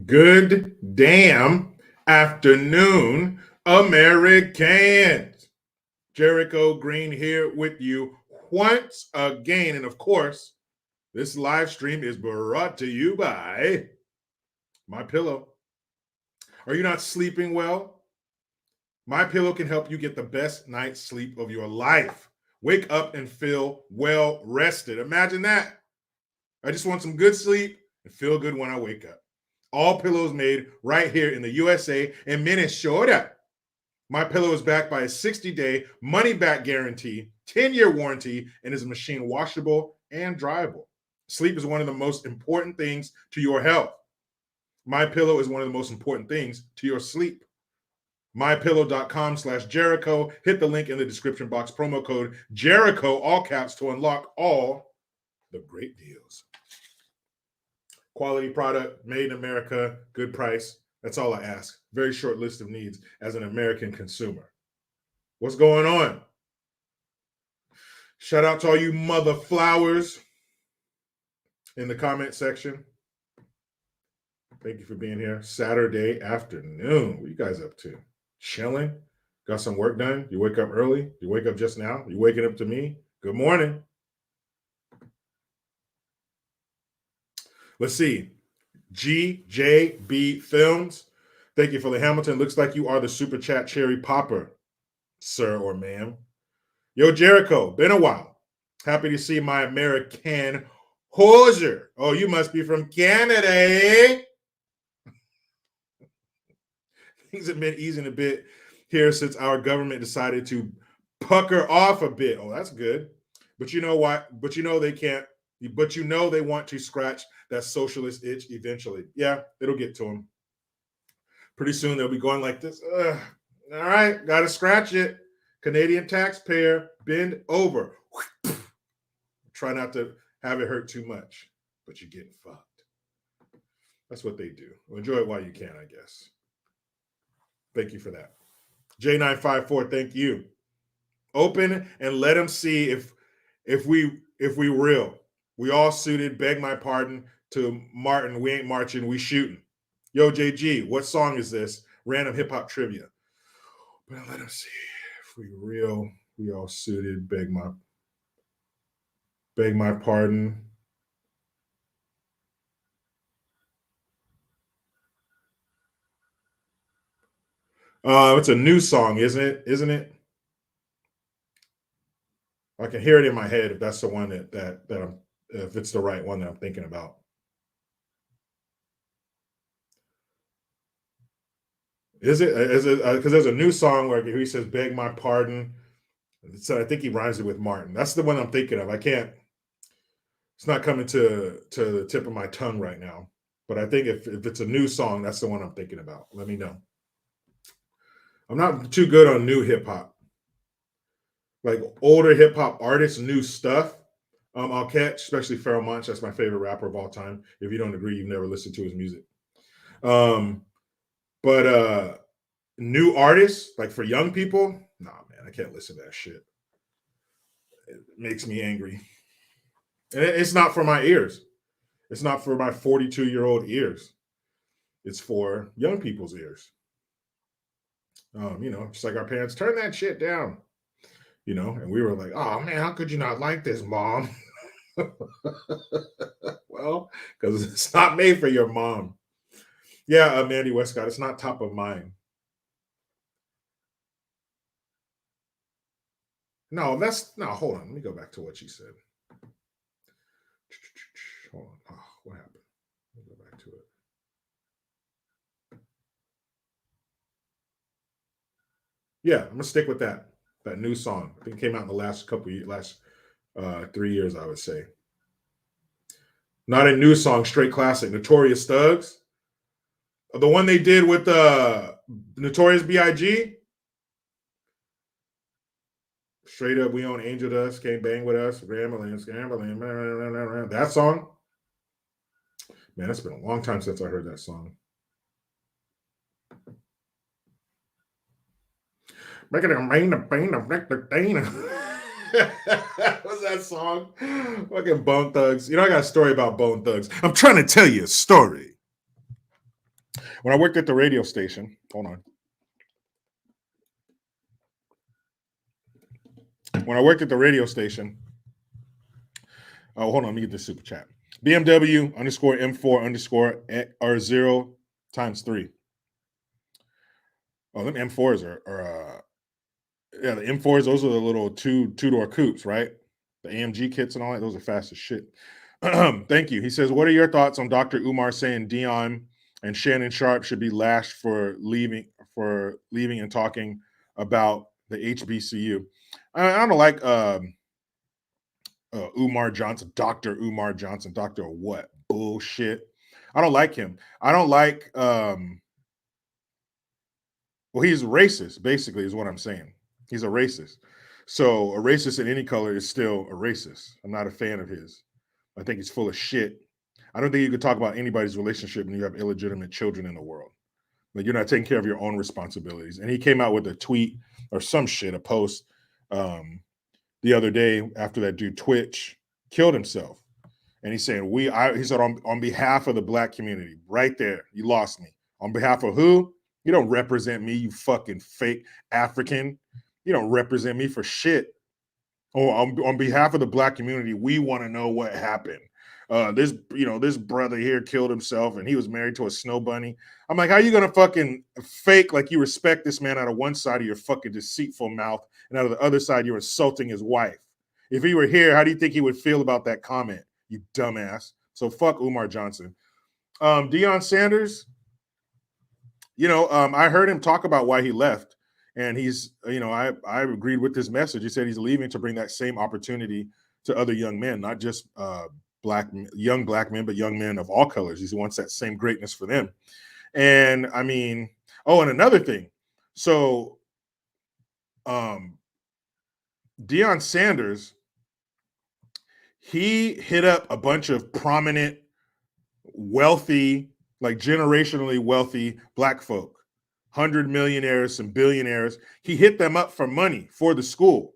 Good damn afternoon, Americans. Jericho Green here with you once again. And of course, this live stream is brought to you by My Pillow. Are you not sleeping well? My Pillow can help you get the best night's sleep of your life. Wake up and feel well rested. Imagine that. I just want some good sleep and feel good when I wake up. All pillows made right here in the USA and Minnesota. My Pillow is backed by a 60-day money-back guarantee, 10-year warranty, and is machine washable and dryable. Sleep is one of the most important things to your health. My Pillow is one of the most important things to your sleep. MyPillow.com/Jericho. Hit the link in the description box. Promo code Jericho, all caps, to unlock all the great deals. Quality product, made in America, good price. That's all I ask. Very short list of needs as an American consumer. What's going on? Shout out to all you mother flowers in the comment section. Thank you for being here. Saturday afternoon. What are you guys up to? Chilling? Got some work done? You wake up early? You wake up just now? You waking up to me? Good morning. Let's see. GJB Films. Thank you for the Hamilton. Looks like you are the super chat cherry popper, sir or ma'am. Yo, Jericho, been a while. Happy to see my American hoser. Oh, you must be from Canada, eh? Things have been easing a bit here since our government decided to pucker off a bit. Oh, that's good. But you know what? But you know they can't. But you know they want to scratch that socialist itch eventually. Yeah, it'll get to them. Pretty soon they'll be going like this. All right, got to scratch it. Canadian taxpayer, bend over. Try not to have it hurt too much, but you're getting fucked. That's what they do. Well, enjoy it while you can, I guess. Thank you for that. J954, thank you. Open and let them see if we real. We all suited, beg my pardon to Martin. We ain't marching, we shooting. Yo, JG, what song is this? Random hip hop trivia. But let them see if we real. We all suited, beg my pardon. It's a new song, isn't it? Isn't it? I can hear it in my head if that's the one that I'm, if it's the right one that I'm thinking about. Is it? Is it? Because there's a new song where he says "beg my pardon." So I think he rhymes it with Martin. That's the one I'm thinking of. I can't. It's not coming to the tip of my tongue right now. But I think if it's a new song, that's the one I'm thinking about. Let me know. I'm not too good on new hip hop. Like older hip hop artists, new stuff. I'll catch, especially Pharoah Monch. That's my favorite rapper of all time. If you don't agree, you've never listened to his music. But new artists, like for young people, nah, man, I can't listen to that shit. It makes me angry. And it's not for my ears. It's not for my 42-year-old ears. It's for young people's ears. Just like our parents, turn that shit down. And we were like, oh man, how could you not like this, mom? Well, because it's not made for your mom. Yeah, Mandy Westcott, it's not top of mind. No, hold on. Let me go back to what she said. Hold on. Oh, what happened? Let me go back to it. Yeah, I'm gonna stick with that new song. I think it came out in the last 3 years, I would say. Not a new song, straight classic. Notorious Thugs. The one they did with Notorious B.I.G. Straight up, we own Angel Dust, Can't Bang With Us, Rambling, Scambling, that song. Man, it's been a long time since I heard that song. Making a rain, a pain, a what's that song? Fucking Bone Thugs. I got a story about Bone Thugs. I'm trying to tell you a story. When I worked at the radio station, hold on. When I worked at the radio station, oh, hold on, let me get this super chat. BMW underscore M4 underscore R0 times 3. Oh, them M4s are yeah, the M4s, those are the little two-door coupes, right? The AMG kits and all that, those are fast as shit. Thank you. He says, what are your thoughts on Dr. Umar saying Dion and Shannon Sharp should be lashed for leaving and talking about the HBCU? I don't like Umar Johnson, Dr. Umar Johnson, Dr. what? Bullshit. I don't like him. I don't like well, he's racist, basically, is what I'm saying. He's a racist. So a racist in any color is still a racist. I'm not a fan of his. I think he's full of shit. I don't think you could talk about anybody's relationship when you have illegitimate children in the world. Like you're not taking care of your own responsibilities. And he came out with a tweet or some shit, a post the other day after that dude Twitch killed himself. And he's saying, he said, on behalf of the black community, right there, you lost me. On behalf of who? You don't represent me, you fucking fake African. You don't represent me for shit. Oh, on behalf of the black community, we want to know what happened. This brother here killed himself and he was married to a snow bunny. I'm like, how you gonna fucking fake like you respect this man out of one side of your fucking deceitful mouth and out of the other side you're insulting his wife? If he were here, how do you think he would feel about that comment, you dumbass? So fuck Umar Johnson. Deion Sanders, I heard him talk about why he left. And he's, I agreed with this message. He said he's leaving to bring that same opportunity to other young men, not just young black men, but young men of all colors. He wants that same greatness for them. And I mean, and another thing. So Deion Sanders, he hit up a bunch of prominent, wealthy, like generationally wealthy black folk. 100 millionaires, some billionaires. He hit them up for money for the school.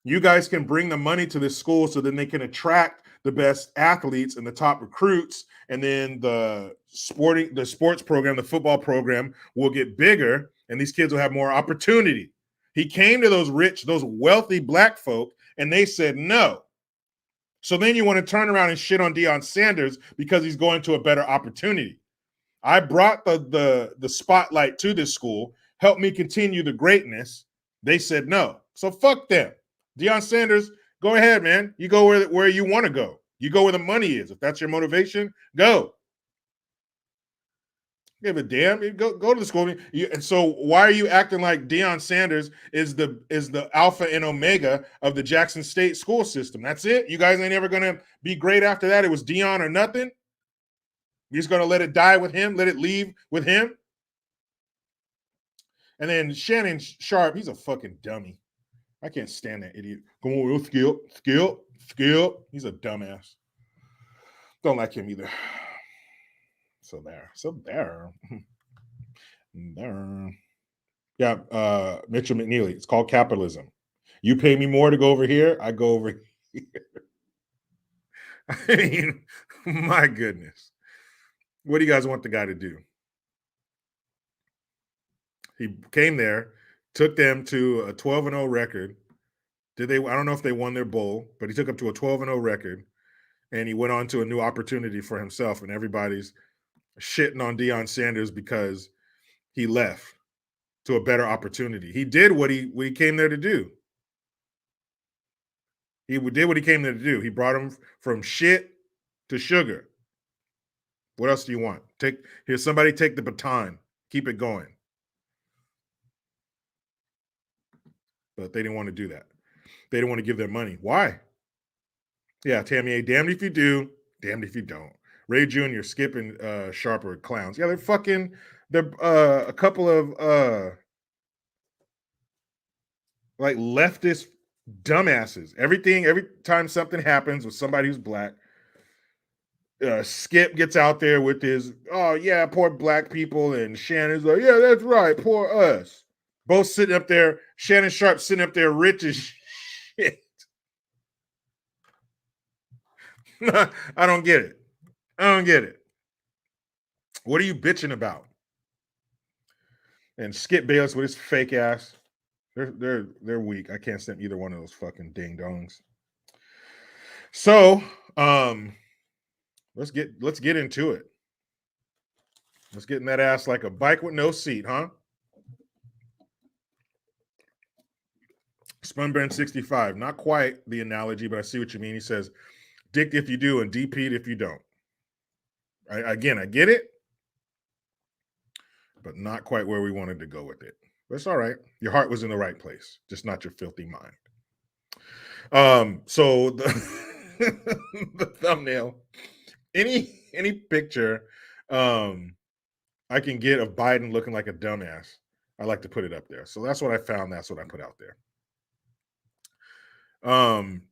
You guys can bring the money to this school so then they can attract the best athletes and the top recruits. And then the sports program, the football program will get bigger and these kids will have more opportunity. He came to those wealthy black folk and they said no. So then you want to turn around and shit on Deion Sanders because he's going to a better opportunity. I brought the spotlight to this school, helped me continue the greatness. They said no. So fuck them. Deion Sanders, go ahead, man. You go where you want to go. You go where the money is. If that's your motivation, go. Give a damn. Go to the school. And so why are you acting like Deion Sanders is the alpha and omega of the Jackson State school system? That's it? You guys ain't ever going to be great after that? It was Deion or nothing? You're just going to let it die with him? Let it leave with him? And then Shannon Sharp, he's a fucking dummy. I can't stand that idiot. Come on, real skill. He's a dumbass. Don't like him either. So there. Yeah, Mitchell McNeely. It's called capitalism. You pay me more to go over here, I go over here. I mean, my goodness. What do you guys want the guy to do? He came there, took them to a 12-0 record. I don't know if they won their bowl, but he took them to a 12-0 record, and he went on to a new opportunity for himself, and everybody's shitting on Deion Sanders because he left to a better opportunity. He did what he came there to do. He did what he came there to do. He brought him from shit to sugar. What else do you want? Somebody take the baton. Keep it going. But they didn't want to do that. They didn't want to give their money. Why? Yeah, Tammy A. Damned if you do, damned if you don't. Ray Jr., Skip, and Sharp are clowns. Yeah, they're a couple of like leftist dumbasses. Every time something happens with somebody who's black, Skip gets out there with his, oh yeah, poor black people, and Shannon's like, yeah, that's right, poor us. Both sitting up there, Shannon Sharp sitting up there rich as shit. I don't get it. What are you bitching about? And Skip Bayless with his fake ass. They're weak. I can't stand either one of those fucking ding dongs. So, let's get into it. Let's get in that ass like a bike with no seat, huh? Spunburn 65. Not quite the analogy, but I see what you mean. He says, dicked if you do and DP'd if you don't. I get it, but not quite where we wanted to go with it. But it's all right. Your heart was in the right place, just not your filthy mind. So the, the thumbnail, any picture I can get of Biden looking like a dumbass, I like to put it up there. So that's what I found. That's what I put out there.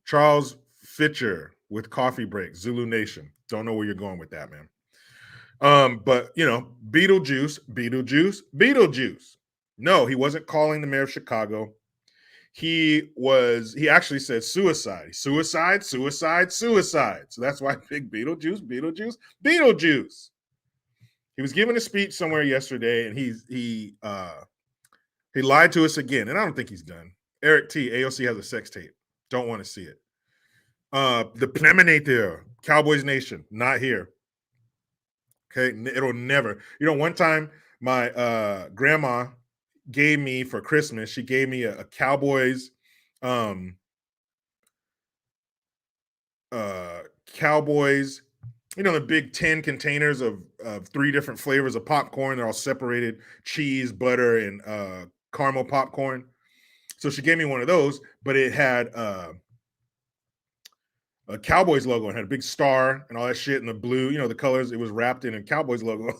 Charles Fitcher with Coffee Break, Zulu Nation. Don't know where you're going with that, man. But you know, Beetlejuice. No, he wasn't calling the mayor of Chicago. He actually said suicide. So that's why I picked Beetlejuice. He was giving a speech somewhere yesterday, and he lied to us again, and I don't think he's done. Eric T, A.O.C has a sex tape. Don't want to see it. The Pleminator, Cowboys Nation, not here. Okay, it'll never. You know, one time my grandma gave me for Christmas, she gave me a Cowboys Cowboys, you know, the big 10 containers of 3 different flavors of popcorn. They're all separated, cheese, butter, and caramel popcorn. So she gave me one of those, but it had a Cowboys logo and had a big star and all that shit in the blue, you know, the colors. It was wrapped in a Cowboys logo.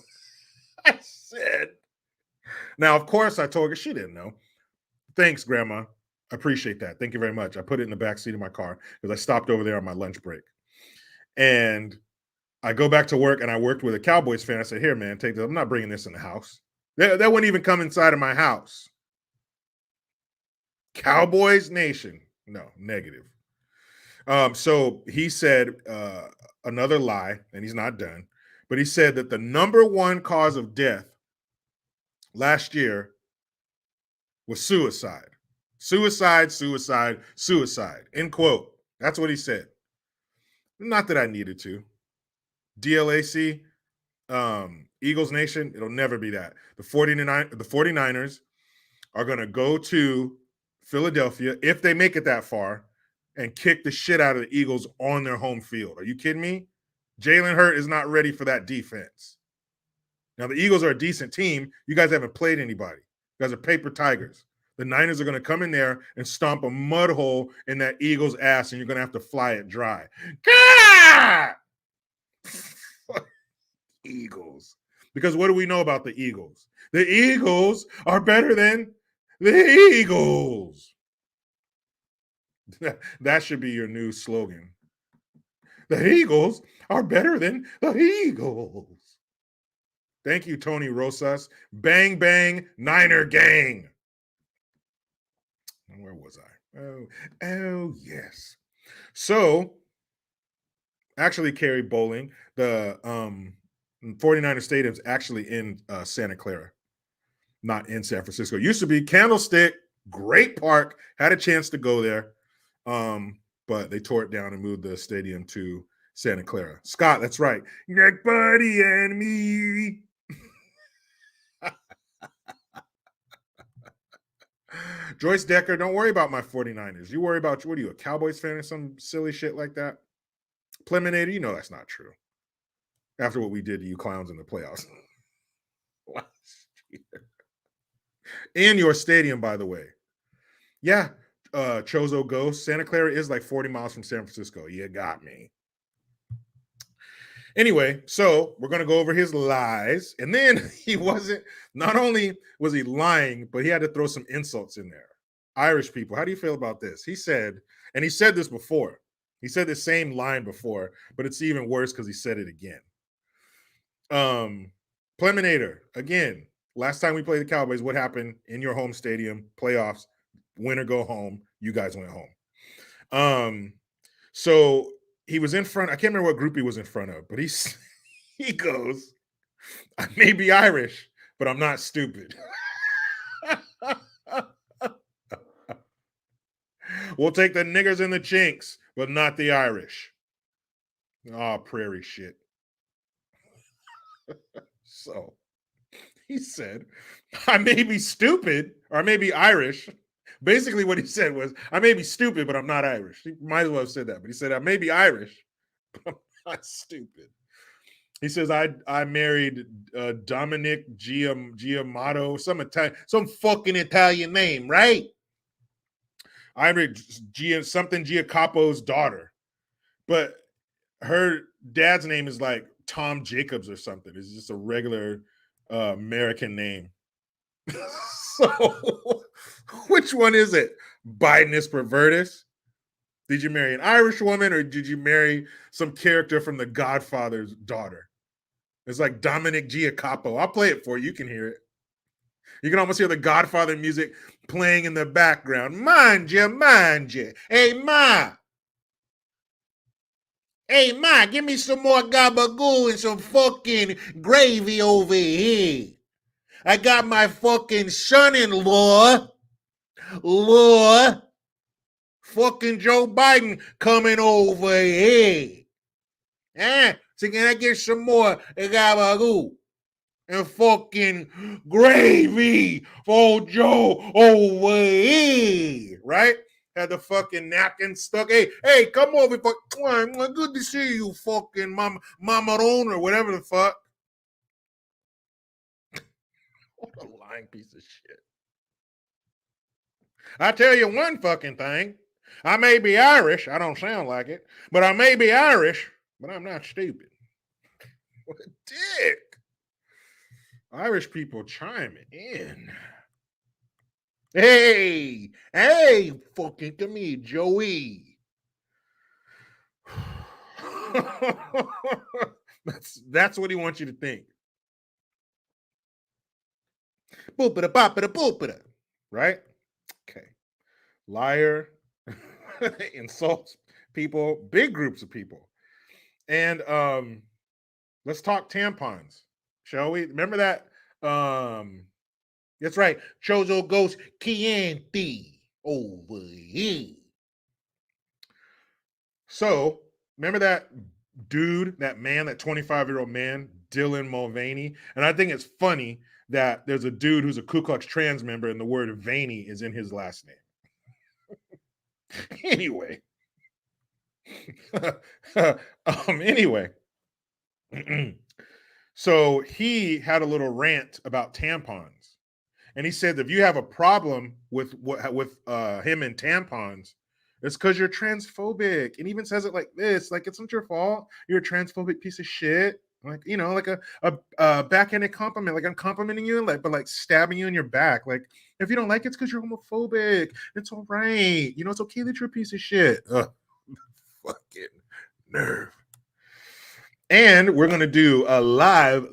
I said, now, of course, I told her, she didn't know. Thanks, Grandma. I appreciate that. Thank you very much. I put it in the back seat of my car because I stopped over there on my lunch break. And I go back to work, and I worked with a Cowboys fan. I said, here, man, take this. I'm not bringing this in the house. That wouldn't even come inside of my house. Cowboys Nation. No, negative. So he said another lie, and he's not done, but he said that the number one cause of death last year was suicide. Suicide, end quote. That's what he said. Not that I needed to. DLAC, Eagles Nation, it'll never be that. The 49ers are going to go to Philadelphia, if they make it that far, and kick the shit out of the Eagles on their home field. Are you kidding me? Jalen Hurts is not ready for that defense. Now, the Eagles are a decent team. You guys haven't played anybody. You guys are paper tigers. The Niners are going to come in there and stomp a mud hole in that Eagles' ass, and you're going to have to fly it dry. God! Eagles. Because what do we know about the Eagles? The Eagles are better than the Eagles. That should be your new slogan. The Eagles are better than the Eagles. Thank you, Tony Rosas. Bang, bang, Niner gang. Where was I? Oh, yes. So, actually, Kerry Bowling, the 49er Stadium's actually in Santa Clara, not in San Francisco. It used to be Candlestick, great park. Had a chance to go there, but they tore it down and moved the stadium to Santa Clara. Scott, that's right. Nick Buddy and me. Joyce Decker, don't worry about my 49ers. You worry about, what are you, a Cowboys fan or some silly shit like that? Pleminator, you know that's not true. After what we did to you clowns in the playoffs last year. In your stadium, by the way. Yeah, Chozo Ghost. Santa Clara is like 40 miles from San Francisco. You got me. Anyway, so we're going to go over his lies. And then not only was he lying, but he had to throw some insults in there. Irish people, how do you feel about this? He said this before. He said the same line before, but it's even worse because he said it again. Pleminator, again, last time we played the Cowboys, what happened in your home stadium, playoffs, win or go home, you guys went home. So he was in front, I can't remember what group he was in front of, but he goes, I may be Irish, but I'm not stupid. We'll take the niggers and the chinks, but not the Irish. Oh, prairie shit. So he said, I may be stupid or I may be Irish. Basically, what he said was, I may be stupid, but I'm not Irish. He might as well have said that, but he said, I may be Irish, but I'm not stupid. He says, I married Dominic Giamato, some fucking Italian name, right? I married something Giacapo's daughter, but her dad's name is like Tom Jacobs or something. It's just a regular American name. So, which one is it? Bidenus pervertus? Did you marry an Irish woman or did you marry some character from The Godfather's daughter? It's like Dominic Giacapo. I'll play it for you. You can hear it. You can almost hear the Godfather music playing in the background. Mind you, mind you. Hey, Ma. Hey, Ma, give me some more gabagoo and some fucking gravy over here. I got my fucking son-in-law, fucking Joe Biden coming over here. So can I get some more gabagoo and fucking gravy for Joe over here, right? Had the fucking napkin stuck. Hey, come over. Good to see you, fucking Mamarone or whatever the fuck. What a lying piece of shit. I tell you one fucking thing. I may be Irish. I don't sound like it, but I may be Irish, but I'm not stupid. What a dick. Irish people chiming in. Hey, fucking come here, Joey. That's what he wants you to think. Boopida boppida boopida. Right? Okay. Liar insults people, big groups of people. And let's talk tampons, shall we? Remember that? That's right. Chozo goes Chianti over here. So remember that dude, that man, that 25-year-old man, Dylan Mulvaney? And I think it's funny that there's a dude who's a Ku Klux Trans member and the word Vaney is in his last name. Anyway. Anyway. So he had a little rant about tampons. And he said if you have a problem with him and tampons, it's because you're transphobic. And even says it like this, like it's not your fault. You're a transphobic piece of shit. Like, you know, like a backhanded compliment. Like I'm complimenting you, like, but like stabbing you in your back. Like, if you don't like it, it's because you're homophobic. It's all right. You know, it's okay that you're a piece of shit. Ugh, fucking nerve. And we're gonna do a live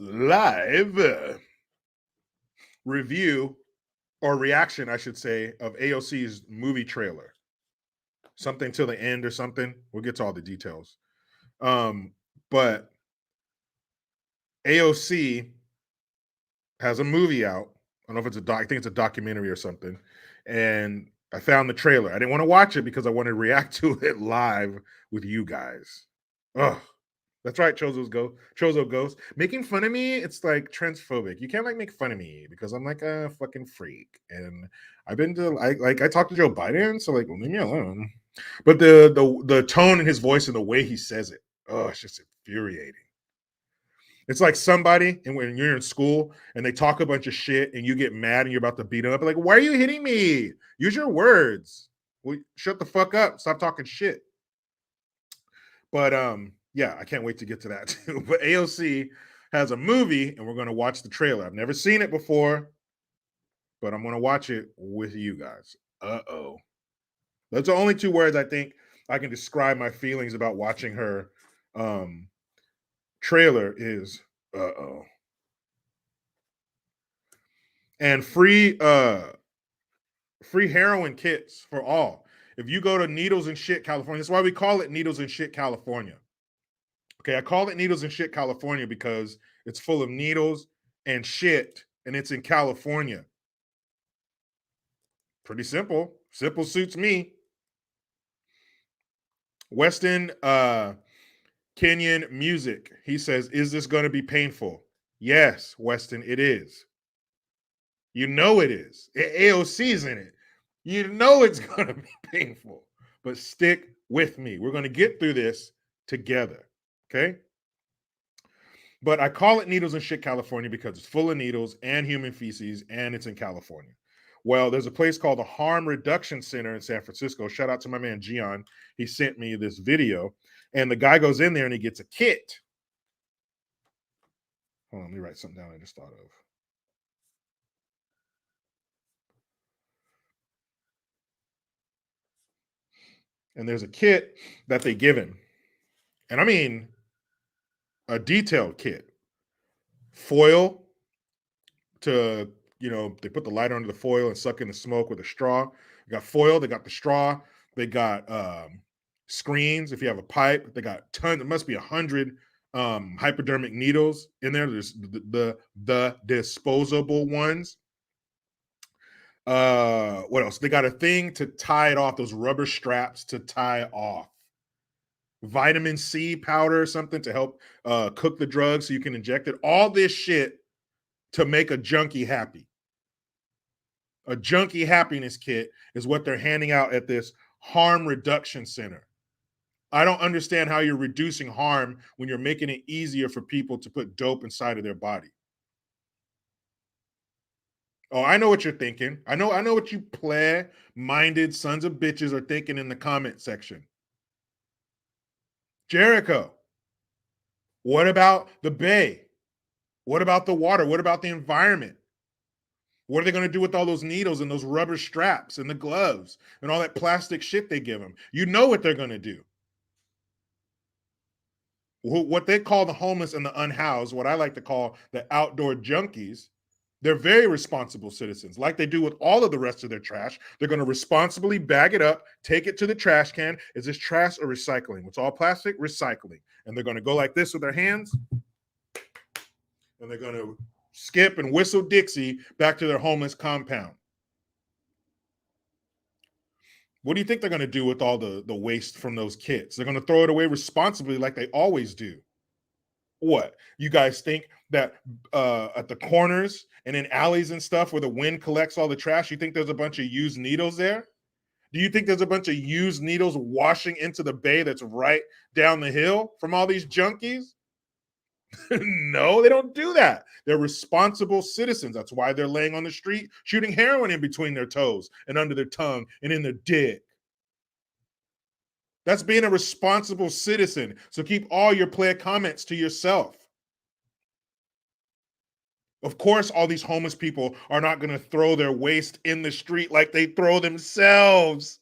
review or reaction, I should say, of A.O.C's movie trailer. Something till the end or something. We'll get to all the details. But A.O.C has a movie out. I don't know if it's I think it's a documentary or something. And I found the trailer. I didn't want to watch it because I wanted to react to it live with you guys. Ugh. That's right, Chozo Ghost. Making fun of me, it's like transphobic. You can't like make fun of me because I'm like a fucking freak. And I've been to I talked to Joe Biden, so like leave me alone. But the tone in his voice and the way he says it, oh, it's just infuriating. It's like somebody, and when you're in school and they talk a bunch of shit and you get mad and you're about to beat them up, like, why are you hitting me? Use your words. Well, shut the fuck up. Stop talking shit. But yeah, I can't wait to get to that too. But A.O.C has a movie and we're going to watch the trailer. I've never seen it before, but I'm going to watch it with you guys. Uh-oh. Those are the only two words I think I can describe my feelings about watching her trailer is uh-oh. And free heroin kits for all. If you go to Needles and Shit, California, that's why we call it Needles and Shit, California. Okay, I call it Needles and Shit California because it's full of needles and shit, and it's in California. Pretty simple. Simple suits me. Weston Kenyon Music. He says, "Is this going to be painful?" Yes, Weston, it is. You know it is. AOC's in it. You know it's going to be painful, but stick with me. We're going to get through this together. Okay. But I call it Needles and Shit California because it's full of needles and human feces, and it's in California. Well, there's a place called the Harm Reduction Center in San Francisco. Shout out to my man Gian. He sent me this video, and the guy goes in there and he gets a kit. Hold on, let me write something down I just thought of. And there's a kit that they give him. And I mean, a detailed kit. Foil to, they put the lighter under the foil and suck in the smoke with a straw. They got foil, they got the straw, they got screens. If you have a pipe, they got tons. It must be 100 hypodermic needles in there. There's the disposable ones. What else? They got a thing to tie it off, those rubber straps to tie off. Vitamin C powder or something to help cook the drug so you can inject it. All this shit to make a junkie happy. A junkie happiness kit is what they're handing out at this harm reduction center. I don't understand how you're reducing harm when you're making it easier for people to put dope inside of their body. Oh, I know what you're thinking. I know what you play-minded sons of bitches are thinking in the comment section. Jericho, what about the bay? What about the water? What about the environment? What are they going to do with all those needles and those rubber straps and the gloves and all that plastic shit they give them? You know what they're going to do. What they call the homeless and the unhoused, what I like to call the outdoor junkies, they're very responsible citizens. Like they do with all of the rest of their trash, they're going to responsibly bag it up, take it to the trash can. Is this trash or recycling? It's all plastic, recycling. And they're going to go like this with their hands, and they're going to skip and whistle Dixie back to their homeless compound. What do you think they're going to do with all the waste from those kits? They're going to throw it away responsibly like they always do. What? You guys think that at the corners and in alleys and stuff where the wind collects all the trash, you think there's a bunch of used needles there? Do you think there's a bunch of used needles washing into the bay that's right down the hill from all these junkies? No, they don't do that. They're responsible citizens. That's why they're laying on the street shooting heroin in between their toes and under their tongue and in their dick. That's being a responsible citizen. So keep all your player comments to yourself. Of course, all these homeless people are not going to throw their waste in the street like they throw themselves.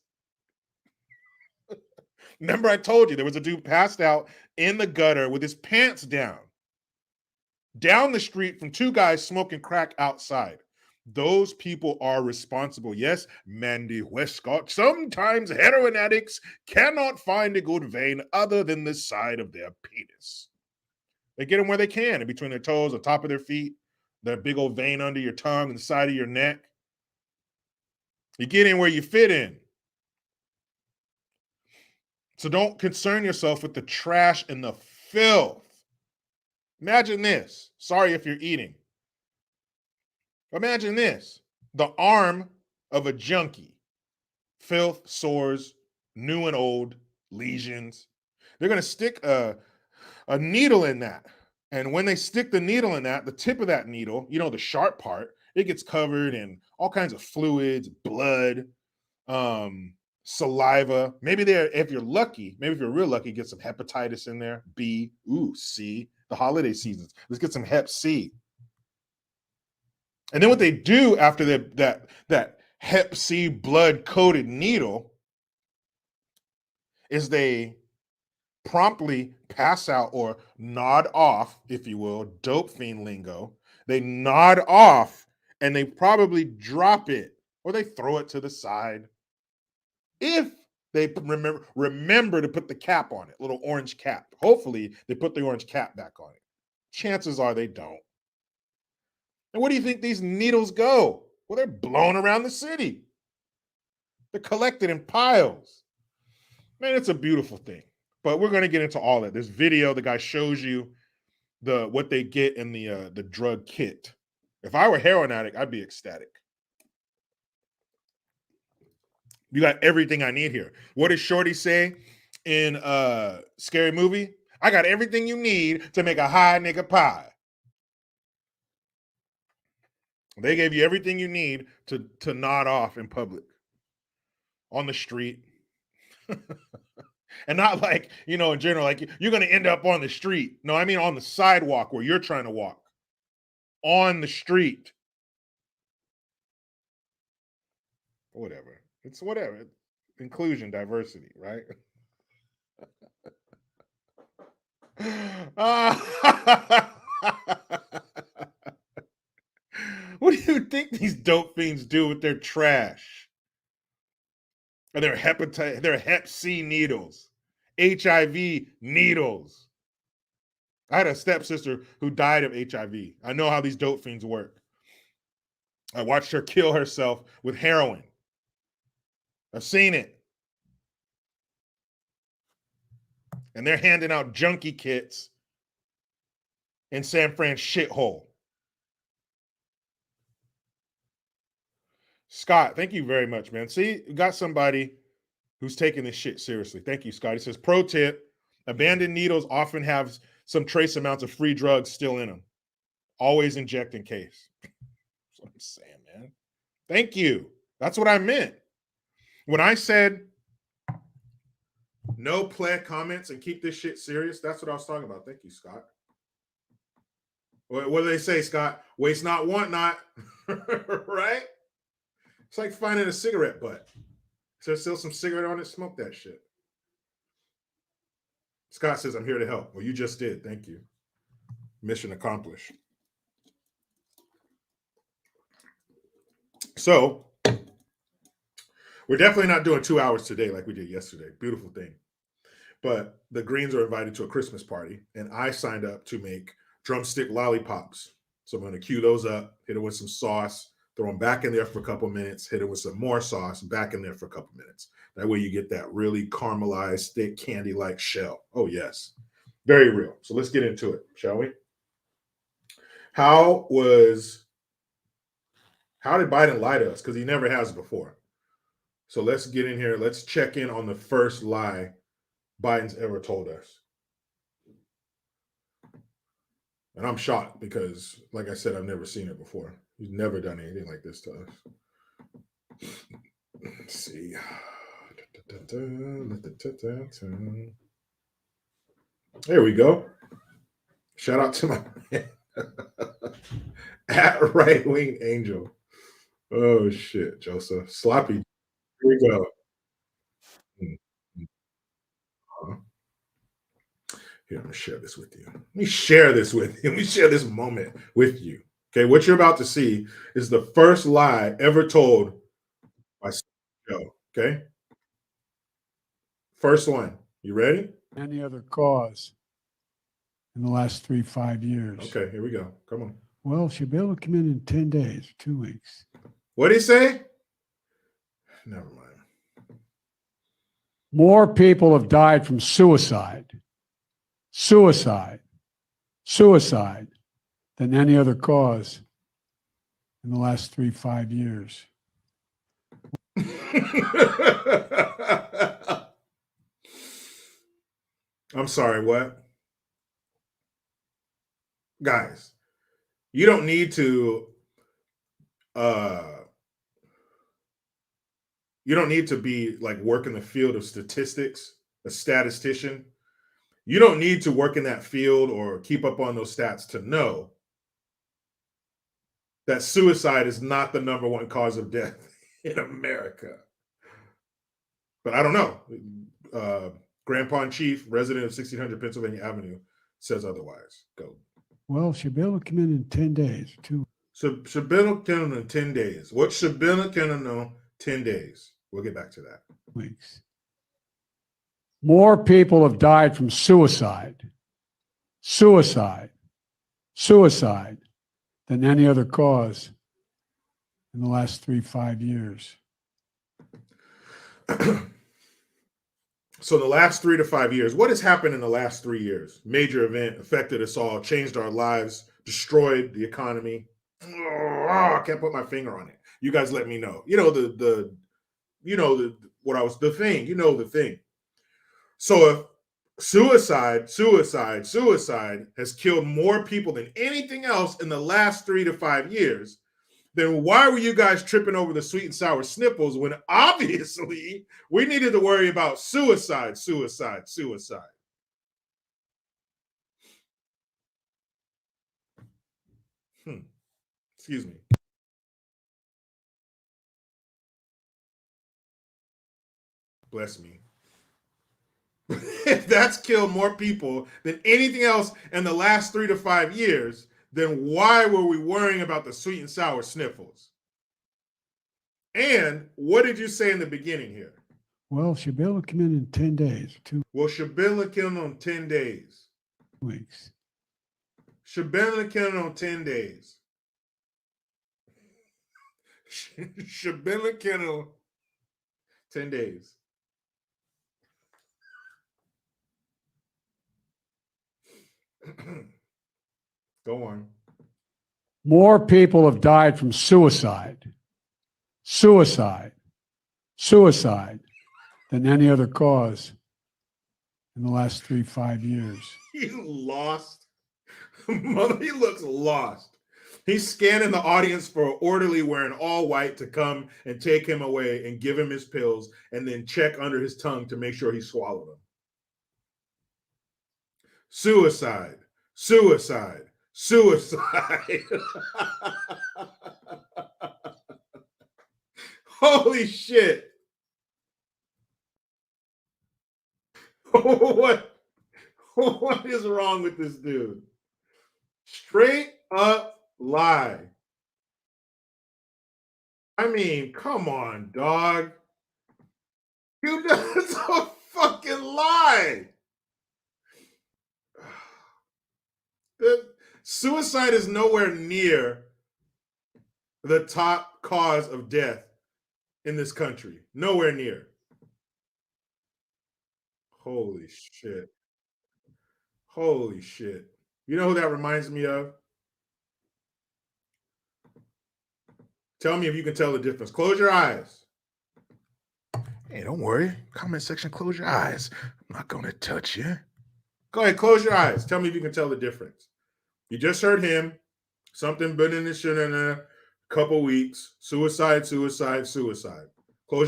Remember, I told you there was a dude passed out in the gutter with his pants down the street from two guys smoking crack outside. Those people are responsible. Yes, Mandy Westcott. Sometimes heroin addicts cannot find a good vein other than the side of their penis. They get them where they can, in between their toes, the top of their feet, that big old vein under your tongue and the side of your neck. You get in where you fit in. So don't concern yourself with the trash and the filth. Imagine this. Sorry if you're eating. Imagine this. The arm of a junkie. Filth, sores, new and old, lesions. They're going to stick a needle in that. And when they stick the needle in that, the tip of that needle, the sharp part, it gets covered in all kinds of fluids, blood, saliva. Maybe if you're lucky, maybe if you're real lucky, get some hepatitis in there. B, C, the holiday seasons. Let's get some Hep C. And then what they do after that Hep C blood coated needle is they promptly pass out or nod off, if you will, dope fiend lingo. They nod off and they probably drop it or they throw it to the side. If They remember to put the cap on it, little orange cap. Hopefully, they put the orange cap back on it. Chances are they don't. And where do you think these needles go? Well, they're blown around the city. They're collected in piles. Man, it's a beautiful thing. But we're going to get into all that. This video, the guy shows you what they get in the drug kit. If I were a heroin addict, I'd be ecstatic. You got everything I need here. What does Shorty say in Scary Movie? I got everything you need to make a high nigga pie. They gave you everything you need to nod off in public, on the street. And not like, in general, like you're going to end up on the street. No, I mean on the sidewalk where you're trying to walk. On the street. Whatever. It's whatever. Inclusion, diversity, right? What do you think these dope fiends do with their trash? Or their Hep C needles, HIV needles. I had a stepsister who died of HIV. I know how these dope fiends work. I watched her kill herself with heroin. I've seen it. And they're handing out junkie kits in San Fran shithole. Scott, thank you very much, man. See, you got somebody who's taking this shit seriously. Thank you, Scott. He says, pro tip, abandoned needles often have some trace amounts of free drugs still in them. Always inject in case. That's what I'm saying, man. Thank you. That's what I meant. When I said no play comments and keep this shit serious, that's what I was talking about. Thank you, Scott. What do they say, Scott? Waste not, want not. Right? It's like finding a cigarette butt. Is there still some cigarette on it? Smoke that shit. Scott says, I'm here to help. Well, you just did. Thank you. Mission accomplished. So, we're definitely not doing 2 hours today like we did yesterday. Beautiful thing. But the Greens are invited to a Christmas party, and I signed up to make drumstick lollipops. So I'm going to cue those up, hit it with some sauce, throw them back in there for a couple minutes, hit it with some more sauce, back in there for a couple minutes. That way you get that really caramelized, thick, candy-like shell. Oh, yes. Very real. So let's get into it, shall we? How did Biden lie to us? Because he never has before. So let's get in here. Let's check in on the first lie Biden's ever told us. And I'm shocked because, like I said, I've never seen it before. He's never done anything like this to us. Let's see. There we go. Shout out to my at Right Wing Angel. Oh, shit, Joseph. Sloppy. Here we go. Here, I'm going to share this with you. Let me share this with you. Let me share this moment with you. Okay, what you're about to see is the first lie ever told by Joe. Okay? First one. You ready? Any other cause in the last 5 years. Okay, here we go. Come on. Well, she'll be able to come in 10 days, 2 weeks. What did he say? Never mind. More people have died from suicide than any other cause in the last 5 years. I'm sorry, what? Guys, you don't need to be like work in the field of statistics, a statistician. You don't need to work in that field or keep up on those stats to know that suicide is not the #1 cause of death in America. But I don't know. Grandpa in Chief, resident of 1600 Pennsylvania Avenue, says otherwise. Go. Well, she'll be able to come in 10 days, 2 weeks. So she'll be able to come in 10 days. What she'll be able to know 10 days. We'll get back to that. Weeks. More people have died from suicide than any other cause in the last 5 years. So in the last 3 to 5 years, what has happened in the last 3 years? Major event, affected us all, changed our lives, destroyed the economy. Oh, I can't put my finger on it. You guys let me know. You know the thing. So if suicide has killed more people than anything else in the last 3 to 5 years, then why were you guys tripping over the sweet and sour snipples when obviously we needed to worry about suicide? Excuse me. Bless me. If that's killed more people than anything else in the last 3 to 5 years, then why were we worrying about the sweet and sour sniffles? And what did you say in the beginning here? Well, she'll be able to come in 10 days, 2 Well, Shabilla killed on 10 days. weeks. Shabilla killed on 10 days. Shabilla killed on 10 days. Go on. More people have died from suicide than any other cause in the last 5 years. He's lost. Mother, he looks lost. He's scanning the audience for an orderly wearing all white to come and take him away and give him his pills and then check under his tongue to make sure he swallowed them. Suicide. Holy shit. What is wrong with this dude? Straight up lie. I mean, come on, dog. You just a fucking lie. Suicide is nowhere near the top cause of death in this country. Nowhere near. Holy shit. Holy shit. You know who that reminds me of? Tell me if you can tell the difference. Close your eyes. Hey, don't worry. Comment section, close your eyes. I'm not going to touch you. Go ahead, close your eyes. Tell me if you can tell the difference. You just heard him. Something been in this shit in a couple weeks. Suicide. Close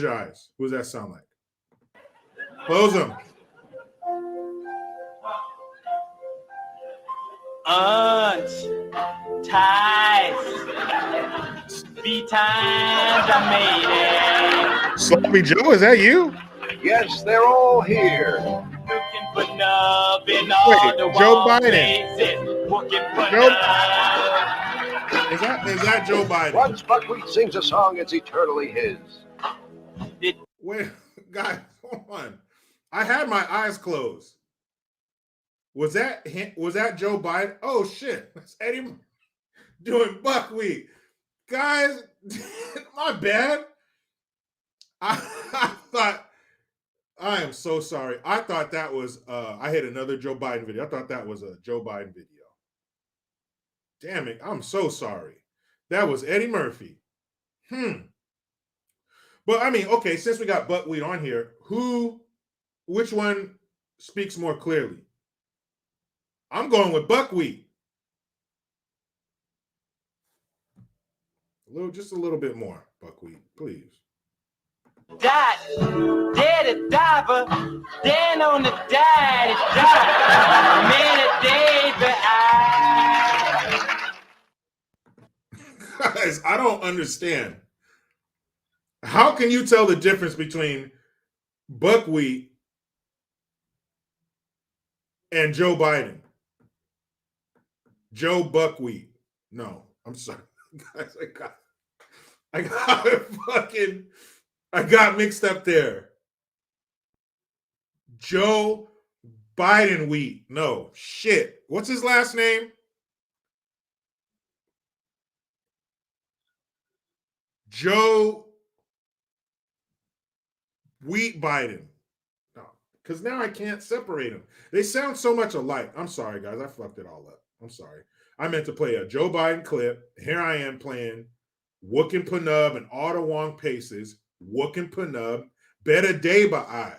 your eyes. Who does that sound like? Close them. Ties. Be times I made it. Sloppy Joe, is that you? Yes, they're all here. Looking for love in all the Joe wrong Biden. places. Looking for Joe- love. Is that Joe Biden? Once Buckwheat sings a song, it's eternally his. Wait, guys, hold on. I had my eyes closed. Was that Joe Biden? Oh shit, that's Eddie doing buckwheat. Guys, my bad. I thought, I am so sorry. I thought that was I hit another Joe Biden video. I thought that was a Joe Biden video. Damn it, I'm so sorry. That was Eddie Murphy. But I mean, okay, since we got buckwheat on here, which one speaks more clearly? I'm going with buckwheat. Just a little bit more buckwheat, please. Dot, dead diver, then on the daddy drop. Many days but Guys, I don't understand. How can you tell the difference between buckwheat and Joe Biden? Joe Buckwheat. No, I'm sorry. Guys, I got mixed up there. Joe Biden wheat. No, shit. What's his last name? Joe Wheat Biden. No, because now I can't separate them. They sound so much alike. I'm sorry, guys. I fucked it all up. I'm sorry. I meant to play a Joe Biden clip. Here I am playing Wookin' Panub and Wong Paces. Wookin' Panub. Better Day by I.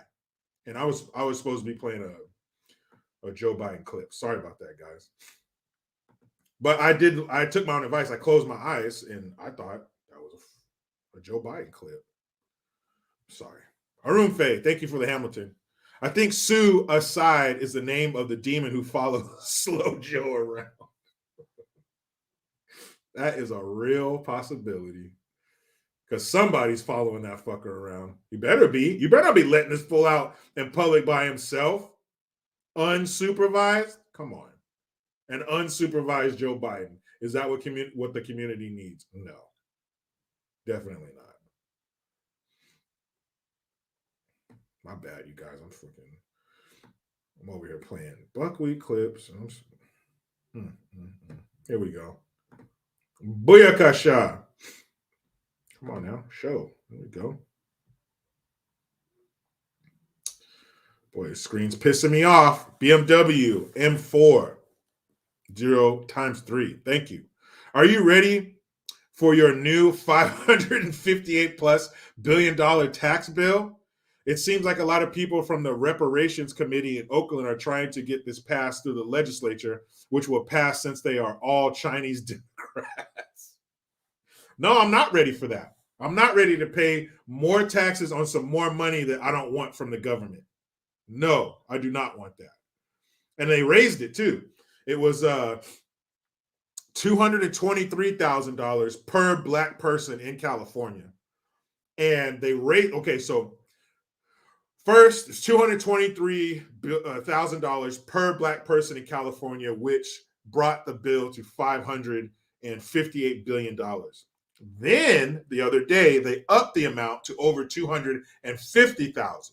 And I was supposed to be playing a Joe Biden clip. Sorry about that, guys. But I took my own advice. I closed my eyes and I thought that was a Joe Biden clip. Sorry. Arun Faye, thank you for the Hamilton. I think Sue Aside is the name of the demon who follows Slow Joe around. That is a real possibility. Because somebody's following that fucker around. You better be. You better not be letting this fool out in public by himself. Unsupervised? Come on. An unsupervised Joe Biden. Is that what the community needs? No. Definitely not. My bad, you guys. I'm over here playing buckwheat clips. Here we go. Booyakasha. Come on now. Show. There we go. Boy, the screen's pissing me off. BMW M4 0 × 3. Thank you. Are you ready for your new $558+ billion tax bill? It seems like a lot of people from the Reparations Committee in Oakland are trying to get this passed through the legislature, which will pass since they are all Chinese Democrats. No, I'm not ready for that. I'm not ready to pay more taxes on some more money that I don't want from the government. No, I do not want that. And they raised it too. It was $223,000 per black person in California. And they raised, okay, so first, it's $223,000 per black person in California, which brought the bill to $558 billion. Then the other day, they upped the amount to over $250,000.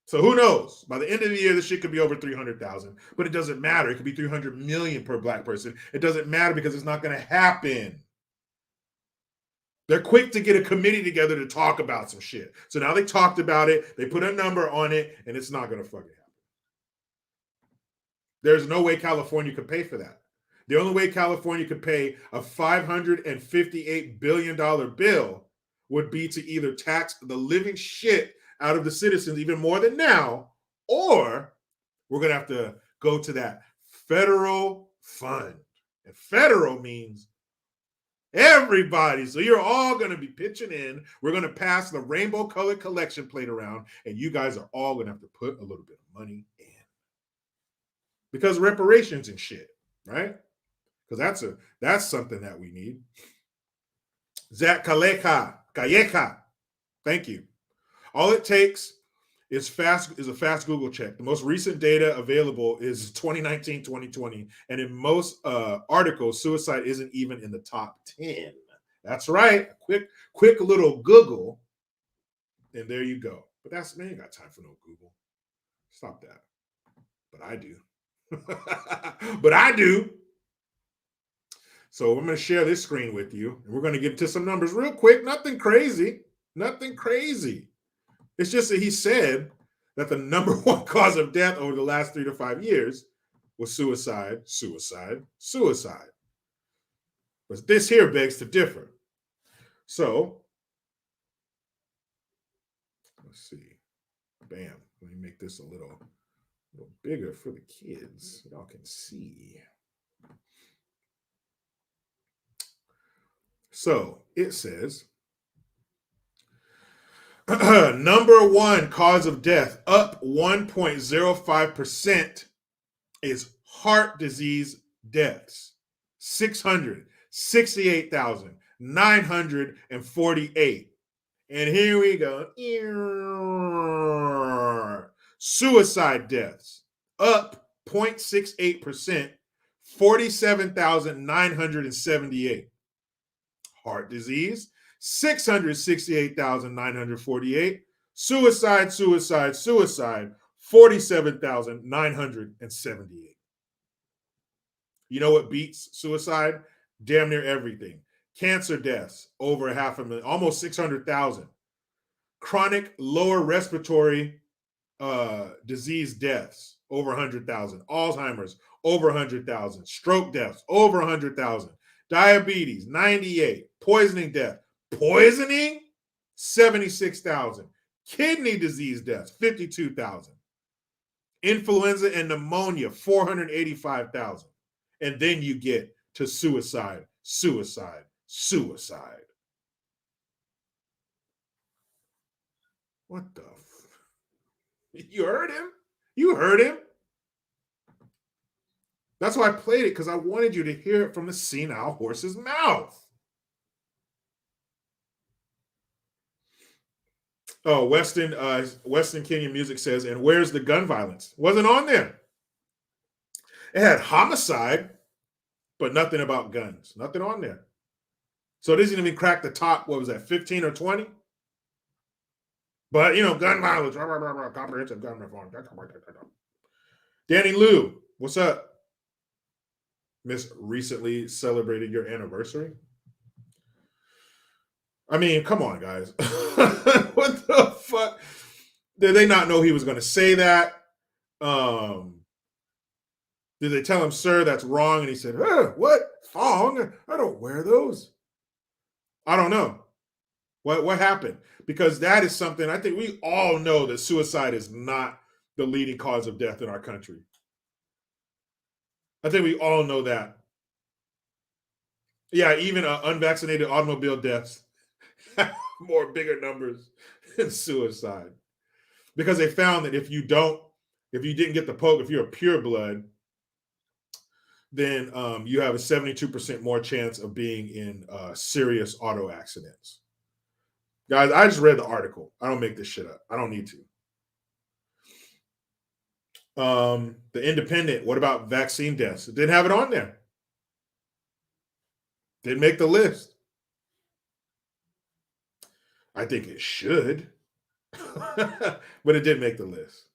So who knows? By the end of the year, this shit could be over 300,000, but it doesn't matter. It could be 300 million per black person. It doesn't matter because it's not going to happen. They're quick to get a committee together to talk about some shit. So now they talked about it, they put a number on it, and it's not going to fucking happen. There's no way California could pay for that. The only way California could pay a $558 billion bill would be to either tax the living shit out of the citizens even more than now, or we're going to have to go to that federal fund. And federal means everybody. So you're all going to be pitching in. We're going to pass the rainbow colored collection plate around, and you guys are all going to have to put a little bit of money in. Because reparations and shit, right? Because that's something that we need. Zach Calleja. Thank you. All it takes is a fast Google check. The most recent data available is 2019, 2020. And in most articles, suicide isn't even in the top 10. That's right. Quick little Google. And there you go. But man, you ain't got time for no Google. Stop that. But I do. So I'm going to share this screen with you. And we're going to get to some numbers real quick. Nothing crazy. It's just that he said that the number one cause of death over the last 3 to 5 years was suicide. But this here begs to differ. So, let's see. Bam. Let me make this a little bigger for the kids. Y'all can see. So, it says, number one cause of death, up 1.05%, is heart disease deaths. 668,948. And here we go. Suicide deaths, up 0.68%, 47,978. Heart disease, 668,948, Suicide, 47,978. You know what beats suicide? Damn near everything. Cancer deaths, over 500,000, almost 600,000. Chronic lower respiratory disease deaths, over 100,000. Alzheimer's, over 100,000. Stroke deaths, over 100,000. Diabetes, 98. Poisoning death. Poisoning, 76,000. Kidney disease deaths, 52,000. Influenza and pneumonia, 485,000. And then you get to suicide. What the? You heard him? You heard him? That's why I played it, because I wanted you to hear it from the senile horse's mouth. Oh, Weston Kenyan Music says, and where's the gun violence? Wasn't on there. It had homicide, but nothing about guns. Nothing on there. So it doesn't even crack the top, what was that, 15 or 20? But, gun violence, comprehensive gun reform. Danny Lou, what's up? Miss recently celebrated your anniversary. I mean, come on, guys. What the fuck? Did they not know he was going to say that? Did they tell him, sir, that's wrong? And he said, what? Thong? I don't wear those. I don't know. What happened? Because that is something, I think we all know that suicide is not the leading cause of death in our country. I think we all know that. Yeah, even unvaccinated automobile deaths have more bigger numbers than suicide. Because they found that if you didn't get the poke, if you're a pure blood, then you have a 72% more chance of being in serious auto accidents. Guys, I just read the article. I don't make this shit up. I don't need to. The Independent, what about vaccine deaths? It didn't have it on there. Didn't make the list. I think it should. But it didn't make the list.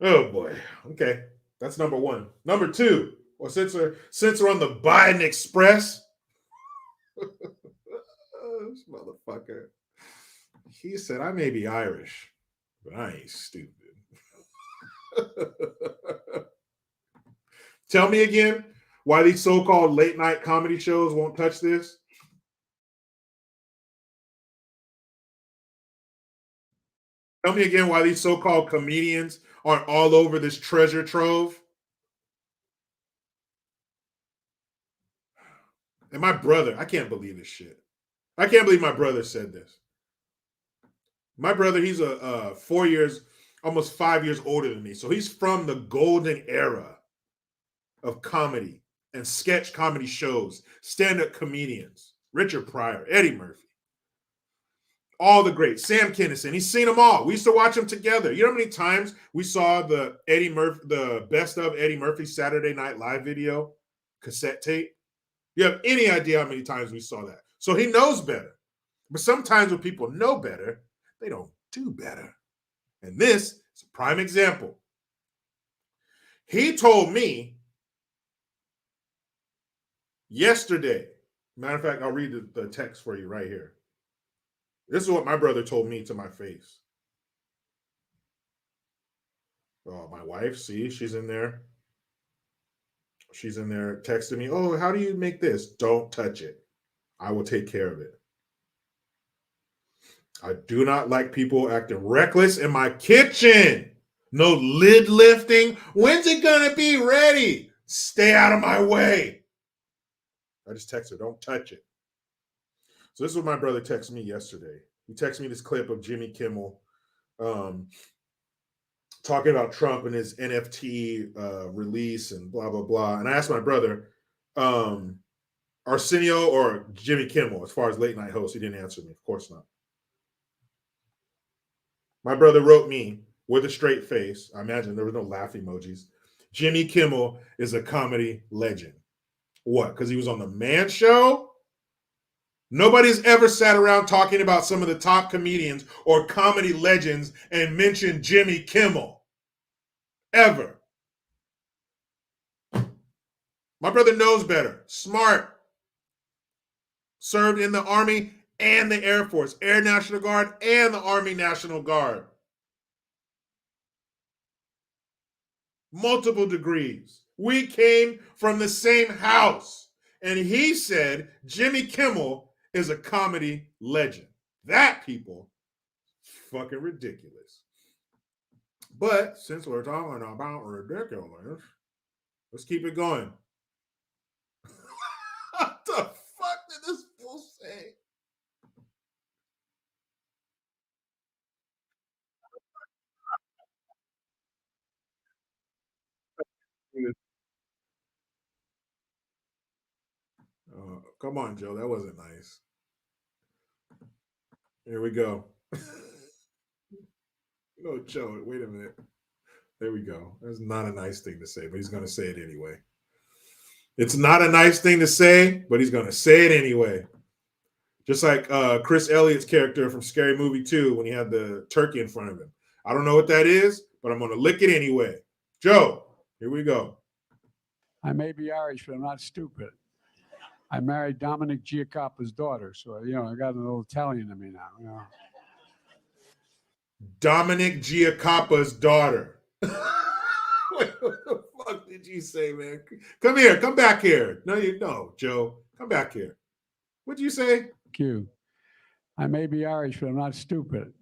Oh boy. Okay. That's number one. Number two, well, since we're on the Biden Express, this motherfucker, he said, I may be Irish, but I ain't stupid. Tell me again why these so-called late night comedy shows won't touch this. Tell me again why these so-called comedians aren't all over this treasure trove. And my brother, I can't believe this shit. I can't believe my brother said this. My brother, he's almost 5 years older than me. So he's from the golden era of comedy and sketch comedy shows, stand-up comedians, Richard Pryor, Eddie Murphy, all the greats, Sam Kinison. He's seen them all. We used to watch them together. You know how many times we saw the best of Eddie Murphy Saturday Night Live video cassette tape? You have any idea how many times we saw that? So he knows better. But sometimes when people know better, they don't do better. And this is a prime example. He told me yesterday, matter of fact, I'll read the text for you right here. This is what my brother told me to my face. Oh, my wife, see, she's in there. She's in there texting me, oh, how do you make this? Don't touch it. I will take care of it. I do not like people acting reckless in my kitchen. No lid lifting. When's it going to be ready? Stay out of my way. I just texted her, don't touch it. So this is what my brother texted me yesterday. He texted me this clip of Jimmy Kimmel talking about Trump and his NFT release and blah, blah, blah. And I asked my brother, Arsenio or Jimmy Kimmel, as far as late night host, he didn't answer me. Of course not. My brother wrote me with a straight face. I imagine there were no laugh emojis. Jimmy Kimmel is a comedy legend. What? Because he was on the Man Show? Nobody's ever sat around talking about some of the top comedians or comedy legends and mentioned Jimmy Kimmel. Ever. My brother knows better. Smart. Served in the Army and the Air Force, Air National Guard and the Army National Guard. Multiple degrees. We came from the same house. And he said Jimmy Kimmel is a comedy legend. That, people, fucking ridiculous. But since we're talking about ridiculous, let's keep it going. What the fuck did this fool say? Come on, Joe. That wasn't nice. Here we go. No, Joe, wait a minute. There we go. That's not a nice thing to say, but he's going to say it anyway. It's not a nice thing to say, but he's going to say it anyway. Just like Chris Elliott's character from Scary Movie 2 when he had the turkey in front of him. I don't know what that is, but I'm going to lick it anyway. Joe, here we go. I may be Irish, but I'm not stupid. I married Dominic Giacoppa's daughter, so I got a little Italian in me now. Dominic Giacoppa's daughter. What the fuck did you say, man? Come here. Come back here. No, Joe. Come back here. What'd you say? Q. I may be Irish, but I'm not stupid.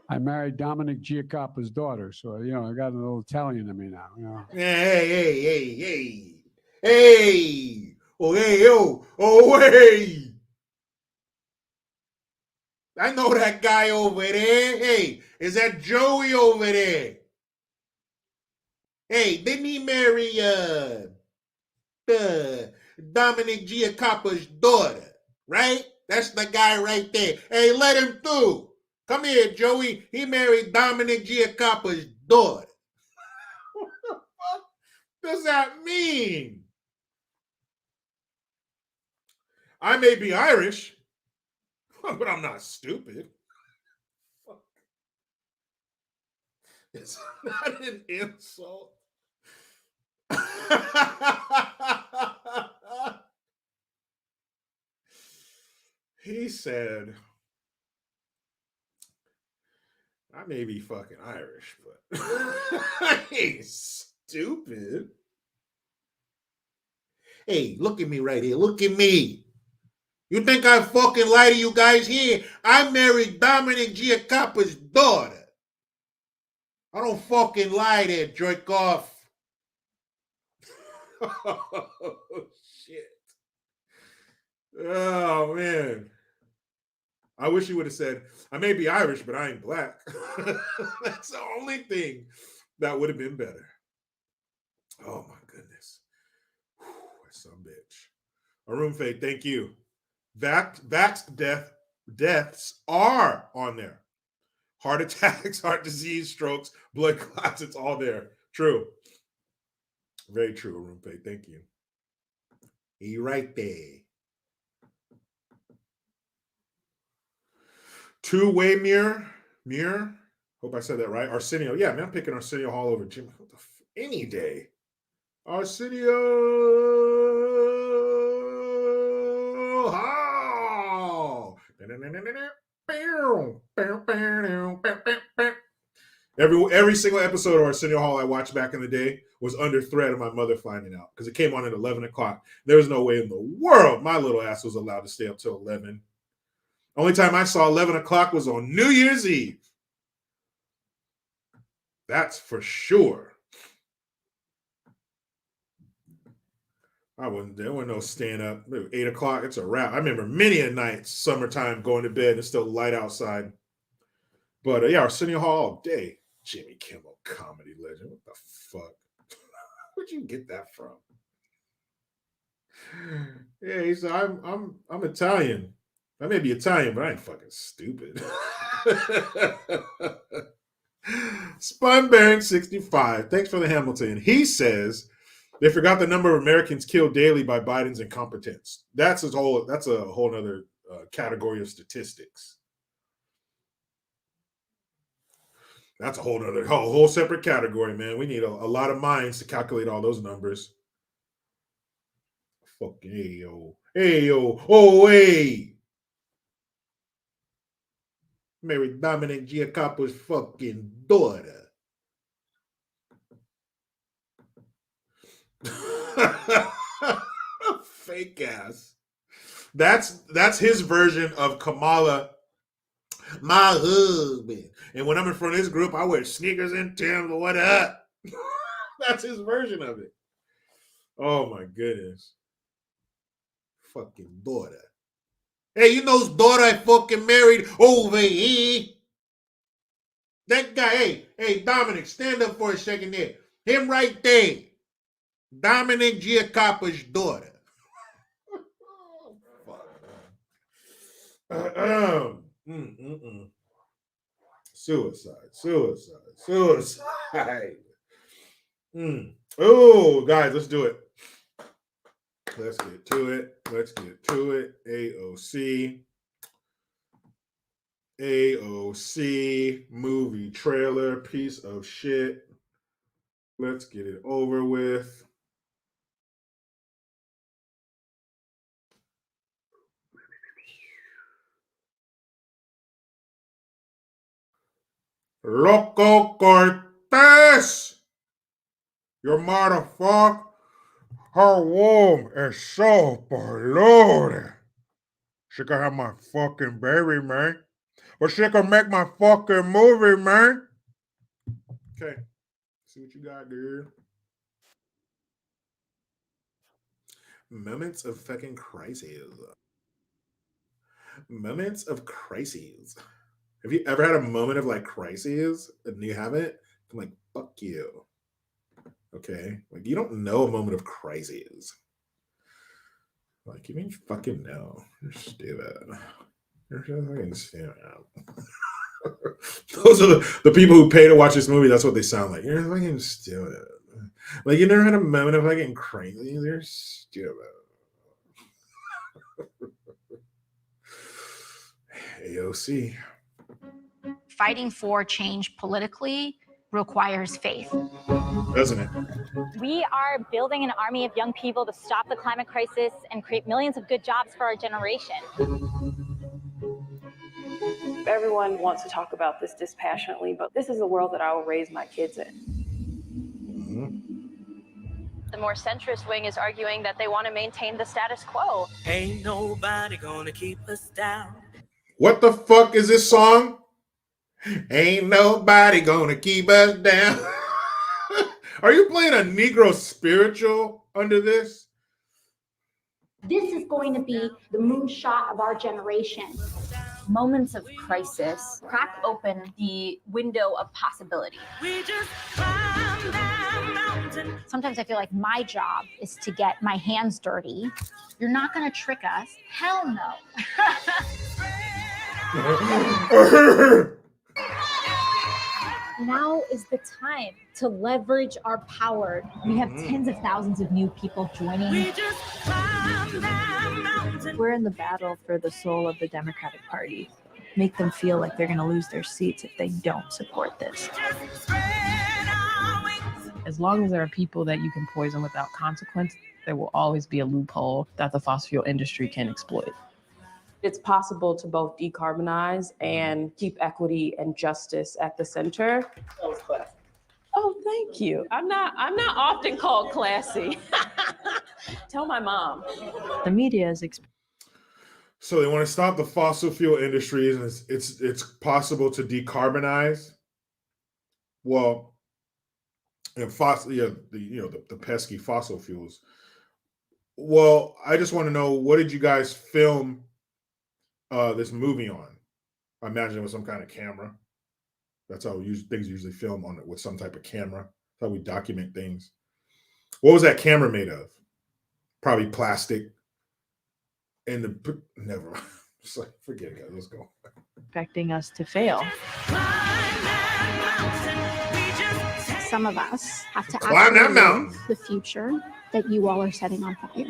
I married Dominic Giacoppa's daughter, so I got a little Italian in me now. Hey. Oh, hey, oh, hey. I know that guy over there. Hey, is that Joey over there? Hey, didn't he marry Dominic Giacoppa's daughter, right? That's the guy right there. Hey, let him through. Come here, Joey. He married Dominic Giacoppa's daughter. What the fuck does that mean? I may be Irish, but I'm not stupid. It's not an insult. He said, I may be fucking Irish, but I ain't stupid. Hey, look at me right here. Look at me. You think I fucking lie to you guys here? I married Dominic Giacoppa's daughter. I don't fucking lie there, jerk off. Oh, shit. Oh, man. I wish you would have said, I may be Irish, but I ain't black. That's the only thing that would have been better. Oh, my goodness. Whew, that's some bitch. Arun Faye, thank you. Vax deaths are on there. Heart attacks, heart disease, strokes, blood clots, it's all there. True. Very true, Arun Faye. Thank you. He right there. Two-way mirror. Hope I said that right. Arsenio. Yeah, man, I'm picking Arsenio Hall over Jim any day. Arsenio Hall. Every single episode of Arsenio Hall I watched back in the day was under threat of my mother finding out because it came on at 11 o'clock. There was no way in the world my little ass was allowed to stay up till 11. Only time I saw 11 o'clock was on New Year's Eve. That's for sure. There wasn't no staying up. 8 o'clock, it's a wrap. I remember many a night, summertime, going to bed and still light outside. But yeah, Arsenio Hall all day. Jimmy Kimmel, comedy legend. What the fuck? Where'd you get that from? Yeah, he said, I'm Italian. I may be Italian, but I ain't fucking stupid. Spun 65. Thanks for the Hamilton. He says they forgot the number of Americans killed daily by Biden's incompetence. That's a whole other category of statistics. That's a whole separate category, man. We need a lot of minds to calculate all those numbers. Fucking Ayo. Ayo. Oh, hey. Married Dominic Giacopo's fucking daughter. Fake ass. That's his version of Kamala, my husband. And when I'm in front of this group, I wear sneakers and Tim's. What up? That's his version of it. Oh my goodness. Fucking daughter. Hey, you know his daughter I fucking married over here? That guy, hey, Dominic, stand up for a second there. Him right there. Dominic Giacopo's daughter. Suicide. Oh, guys, let's do it. Let's get to it. A.O.C. A.O.C. movie trailer, piece of shit. Let's get it over with. Loco Cortez! Your motherfucker, her womb is so polluted. She could have my fucking baby, man. But she could make my fucking movie, man. Okay. See what you got, dude. Moments of fucking crises. Moments of crises. Have you ever had a moment of like crises and you haven't? I'm like, fuck you. Okay? Like, you don't know a moment of crises. Like, you mean fucking no. You're stupid. You're just fucking stupid. Those are the people who pay to watch this movie. That's what they sound like. You're fucking stupid. Like, you never had a moment of fucking crazy. You're stupid. A.O.C. Fighting for change politically requires faith. Doesn't it? We are building an army of young people to stop the climate crisis and create millions of good jobs for our generation. Everyone wants to talk about this dispassionately, but this is the world that I will raise my kids in. The more centrist wing is arguing that they want to maintain the status quo. Ain't nobody gonna keep us down. What the fuck is this song? Ain't nobody gonna keep us down. Are you playing a Negro spiritual under this? This is going to be the moonshot of our generation. Moments of crisis crack open the window of possibility. We just climb that mountain. Sometimes I feel like my job is to get my hands dirty. You're not going to trick us. Hell no. Now is the time to leverage our power. We have tens of thousands of new people joining. We just climb that mountain. We're in the battle for the soul of the Democratic Party. Make them feel like they're going to lose their seats if they don't support this. As long as there are people that you can poison without consequence, there will always be a loophole that the fossil fuel industry can exploit. It's possible to both decarbonize and keep equity and justice at the center. That was classy. Oh, thank you. I'm not often called classy. Tell my mom. The media is So they want to stop the fossil fuel industries, and it's possible to decarbonize. Well, the pesky fossil fuels. Well, I just want to know, what did you guys film this movie on? I imagine it was some kind of camera. That's how things usually film on it, with some type of camera. That's how we document things. What was that camera made of? Probably plastic. And never mind. Just like, forget it, guys. Let's go. expecting us to fail. Some of us have to Climb that actually mountain. live the future that you all are setting on fire.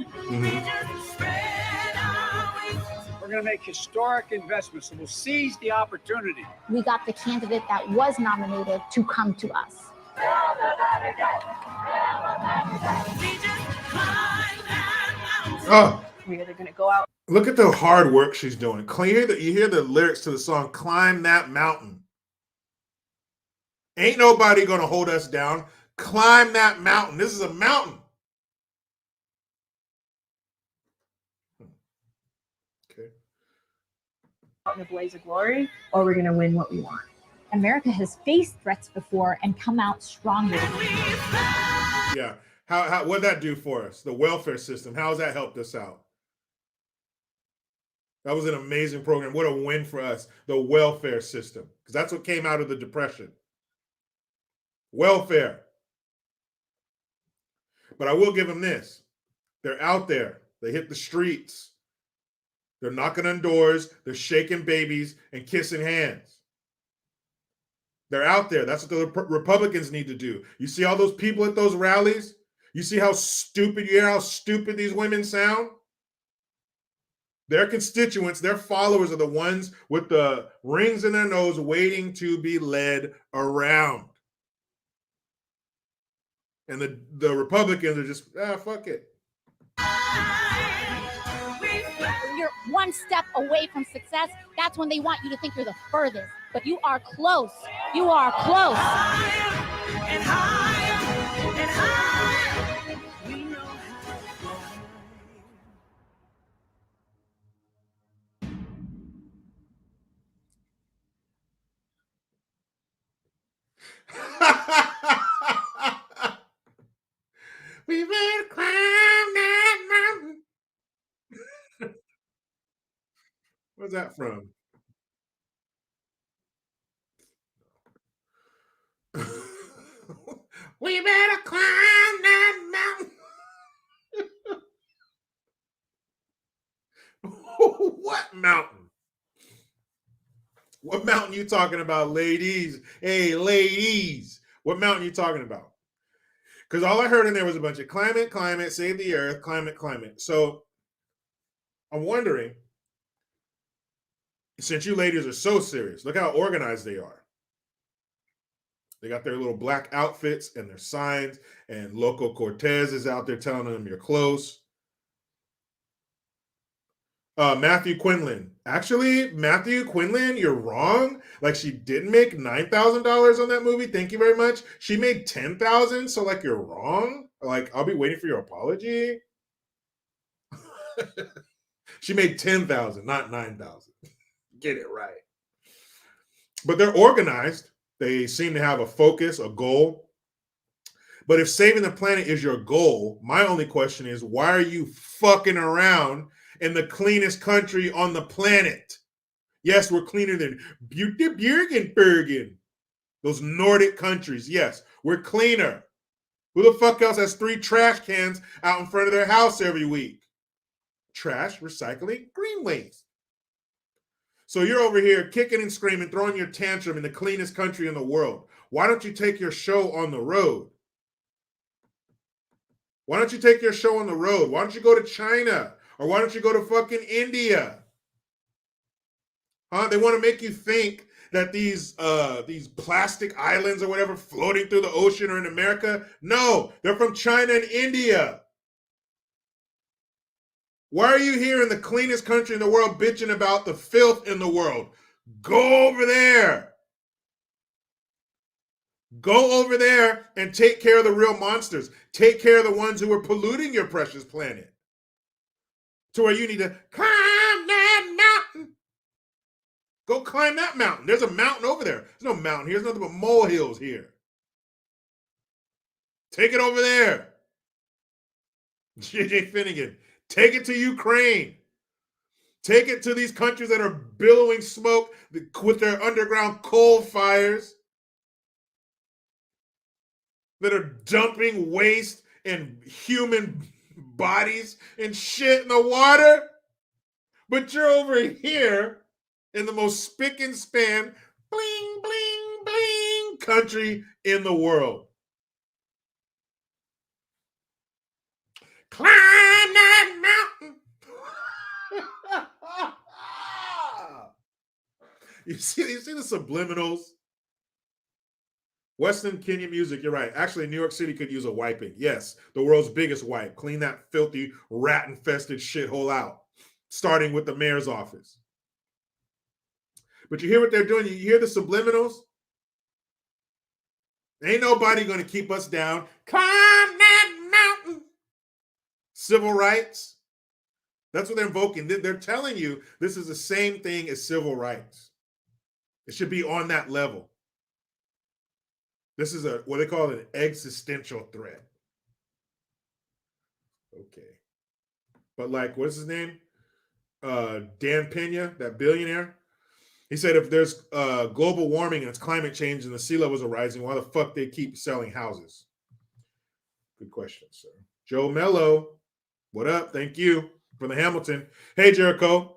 We're going to make historic investments, and we'll seize the opportunity. We got the candidate that was nominated to come to us. Oh, We're either going to go out. look at the hard work she's doing. You hear the lyrics to the song "Climb That Mountain." Ain't nobody gonna hold us down. Climb that mountain. This is a mountain. Okay. In a blaze of glory, or we're going to win what we want. America has faced threats before and come out stronger. Yeah. How what'd that do for us? The welfare system. How's that helped us out? That was an amazing program. What a win for us. The welfare system. Because that's what came out of the Depression. Welfare. But I will give them this. They're out there. They hit the streets. They're knocking on doors. They're shaking babies and kissing hands. They're out there. That's what the Republicans need to do. You see all those people at those rallies? You see how stupid, you hear how stupid these women sound? Their constituents, their followers are the ones with the rings in their nose waiting to be led around. And the Republicans are just, fuck it. You're one step away from success. That's when they want you to think you're the furthest. But you are close. You are close. And higher and higher. We know how to fly. We better climb that mountain. Where's that from? We better climb that mountain. What mountain? What mountain you talking about, ladies? Hey, ladies. What mountain you talking about? Because all I heard in there was a bunch of climate, climate, save the earth, climate, climate. So I'm wondering, since you ladies are so serious, look how organized they are. They got their little black outfits and their signs, and Loco Cortez is out there telling them you're close. Matthew Quinlan. Actually, Matthew Quinlan, you're wrong. Like, she didn't make $9,000 on that movie. Thank you very much. She made $10,000. So, like, you're wrong. Like, I'll be waiting for your apology. She made $10,000, not $9,000. Get it right. But they're organized. They seem to have a focus, a goal. But if saving the planet is your goal, my only question is, why are you fucking around in the cleanest country on the planet? Yes, we're cleaner than Björgenbergen. Those Nordic countries. Yes, we're cleaner. Who the fuck else has 3 trash cans out in front of their house every week? Trash, recycling, green waste. So you're over here kicking and screaming, throwing your tantrum in the cleanest country in the world. Why don't you take your show on the road? Why don't you take your show on the road? Why don't you go to China? Or why don't you go to fucking India? Huh? They want to make you think that these plastic islands or whatever floating through the ocean are in America. No, they're from China and India. Why are you here in the cleanest country in the world bitching about the filth in the world? Go over there. Go over there and take care of the real monsters. Take care of the ones who are polluting your precious planet. To where you need to climb that mountain. Go climb that mountain. There's a mountain over there. There's no mountain here. There's nothing but molehills here. Take it over there. JJ Finnegan. Take it to Ukraine. Take it to these countries that are billowing smoke with their underground coal fires, that are dumping waste and human bodies and shit in the water. But you're over here in the most spick and span, bling, bling, bling country in the world. Climb that mountain. You see the subliminals? Western Kenya music, you're right. Actually, New York City could use a wiping. Yes, the world's biggest wipe. Clean that filthy, rat-infested shithole out, starting with the mayor's office. But you hear what they're doing? You hear the subliminals? Ain't nobody going to keep us down. Climb that mountain. Civil rights. That's what they're invoking. They're telling you this is the same thing as civil rights. It should be on that level. This is what they call an existential threat. Okay. But like, what's his name? Dan Pena, that billionaire. He said if there's global warming and it's climate change and the sea levels are rising, why the fuck they keep selling houses? Good question, sir. Joe Mello, what up? Thank you for the Hamilton. Hey, Jericho.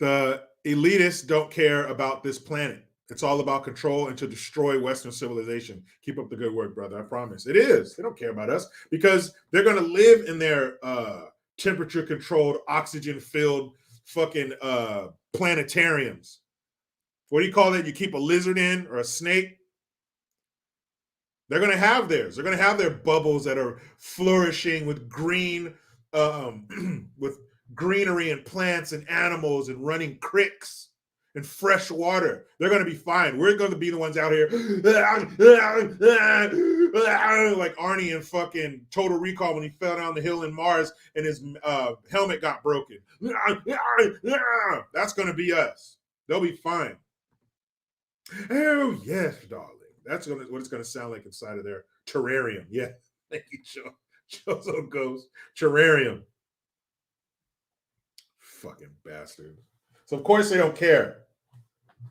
The elitists don't care about this planet. It's all about control and to destroy Western civilization. Keep up the good work, brother. I promise. It is. They don't care about us because they're going to live in their temperature-controlled, oxygen-filled fucking planetariums. What do you call that? You keep a lizard in or a snake? They're going to have theirs. They're going to have their bubbles that are flourishing with green, with greenery and plants and animals and running creeks and fresh water. They're going to be fine. We're going to be the ones out here like Arnie in fucking Total Recall when he fell down the hill in Mars and his helmet got broken. That's going to be us. They'll be fine. Oh, yes, darling. That's what it's going to sound like inside of their terrarium. Yeah. Thank you, Joe. Joe goes terrarium. Fucking bastard. So, of course, they don't care.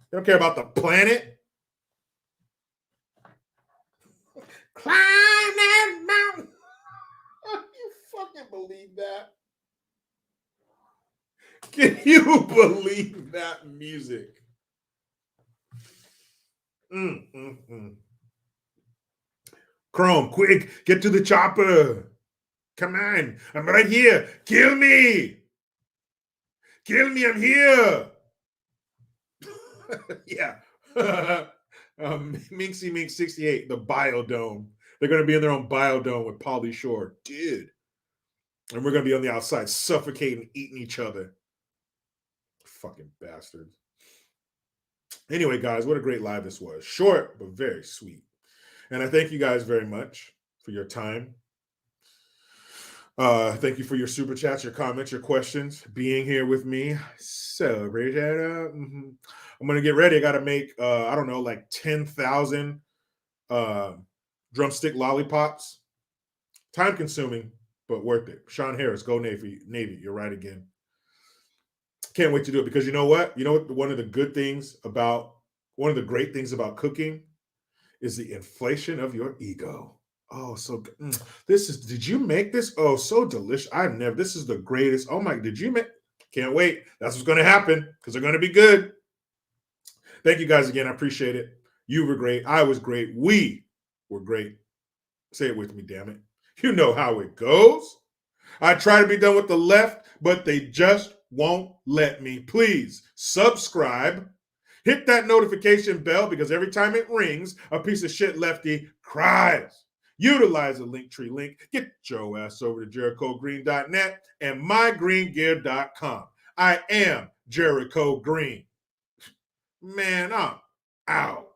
They don't care about the planet. Climb that mountain. You fucking believe that? Can you believe that music? Chrome, quick, get to the chopper. Come on, I'm right here. Kill me. Kill me, I'm here. Yeah. Minxie Mink 68, the Biodome. They're going to be in their own Biodome with Pauly Shore. Dude. And we're going to be on the outside suffocating, eating each other. Fucking bastards. Anyway, guys, what a great live this was. Short, but very sweet. And I thank you guys very much for your time. Thank you for your super chats, your comments, your questions, being here with me. Celebrate that. I'm going to get ready. I got to make, I don't know, like 10,000 drumstick lollipops. Time consuming, but worth it. Sean Harris, go Navy. You're right again. Can't wait to do it because you know what? You know what? One of the great things about cooking is the inflation of your ego. Oh, so good. Did you make this? Oh, so delicious. This is the greatest. Oh my, did you make? Can't wait. That's what's going to happen because they're going to be good. Thank you guys again. I appreciate it. You were great. I was great. We were great. Say it with me, damn it. You know how it goes. I try to be done with the left, but they just won't let me. Please subscribe. Hit that notification bell because every time it rings, a piece of shit lefty cries. Utilize the Linktree link. Get your ass over to JerichoGreen.net and mygreengear.com. I am Jericho Green. Man, I'm out.